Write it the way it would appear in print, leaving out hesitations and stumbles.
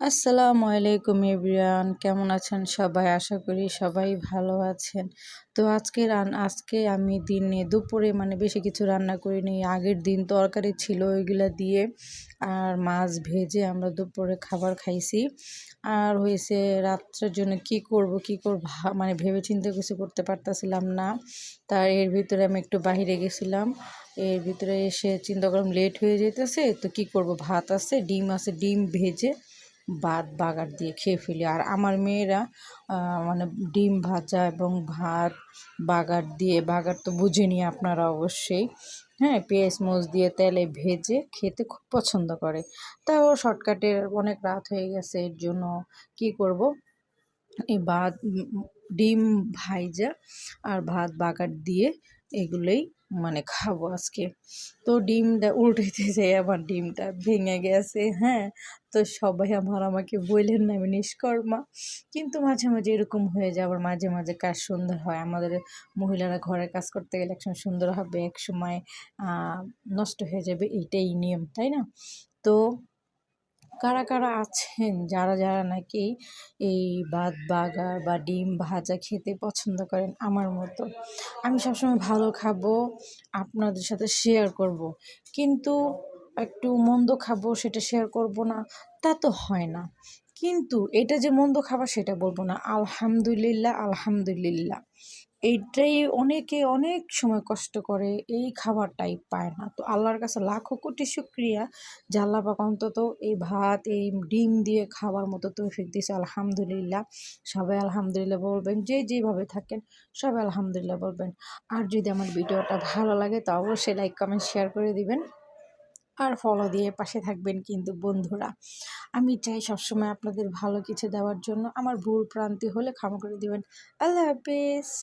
আসসালামু আলাইকুম এভরিওয়ান, কেমন আছেন সবাই? আশা করি সবাই ভালো আছেন। তো আজকে আমি দুপুরে বেশি কিছু রান্না করিনি। আগের দিন তরকারি ছিল ওইগুলা দিয়ে আর মাছ ভেজে আমরা দুপুরে খাবার খাইছি। আর হয়েছে রাত্রের জন্য কি করব ভেবে চিন্তে কিছু করতে পারতাছিলাম না। তার এর ভিতরে আমি একটু বাহিরে গেছিলাম। এর ভিতরে এসে চিন্তা করলাম লেট হয়ে যাইতেছে, তো কি করব, ভাত আছে, ডিম ভেজে ভাত বাগার দিয়ে খেয়ে ফেলি। আর আমার মেয়েরা ডিম ভাজা এবং ভাত বাগার তো বুঝেনি আপনারা অবশ্যই, হ্যাঁ, পেঁয়াজ মরিচ দিয়ে তেলে ভেজে খেতে খুব পছন্দ করে। তাও শর্টকাটের অনেক রাত হয়ে গেছে, এর জন্য কি করব, এই ডিম ভাইজা আর ভাত বাগার দিয়ে এগুলোই খাবো আজকে। তো ডিমটা উল্টাইতে যাই, আমার ডিমটা ভেঙে গেছে, হ্যাঁ। তো সবাই আমাকে বললেন না আমি নিষ্কর্মা, কিন্তু মাঝে মাঝে এরকম হয়ে যায়। আবার মাঝে মাঝে কাজ সুন্দর হয়। আমাদের মহিলারা ঘরের কাজ করতে গেলে একসময় সুন্দর হবে, একসময় নষ্ট হয়ে যাবে, এইটাই নিয়ম, তাই না? তো কারা কারা আছেন যারা যারা নাকি এই ভাত বাগার বা ডিম ভাজা খেতে পছন্দ করেন আমার মতো? আমি সবসময় ভালো খাবো, আপনাদের সাথে শেয়ার করব, কিন্তু একটু মন্দ খাবো সেটা শেয়ার করব না, তা তো হয় না। কিন্তু এটা যে মন্দ খাবার সেটা বলবো না, আলহামদুলিল্লাহ আলহামদুলিল্লাহ। এইটাই অনেকে অনেক সময় কষ্ট করে, এই খাবারটাই পায় না। তো আল্লাহর কাছে লাখো কোটি শুকরিয়া যে আল্লাহ পাক অন্তত এই ভাত এই ডিম দিয়ে খাওয়ার মতো তৌফিক দিয়েছে, আলহামদুলিল্লাহ। সবাই আলহামদুলিল্লাহ বলবেন, যে যেভাবে থাকেন সবাই আলহামদুলিল্লাহ বলবেন। আর যদি আমার ভিডিওটা ভালো লাগে তো অবশ্যই লাইক কমেন্ট শেয়ার করে দিবেন, আর ফলো দিয়ে পাশে থাকবেন কিন্তু বন্ধুরা। আমি চাই সবসময় আপনাদের ভালো কিছু দেওয়ার জন্য। আমার ভুল ভ্রান্তি হলে ক্ষমা করে দিবেন। আল্লাহ হাফেজ।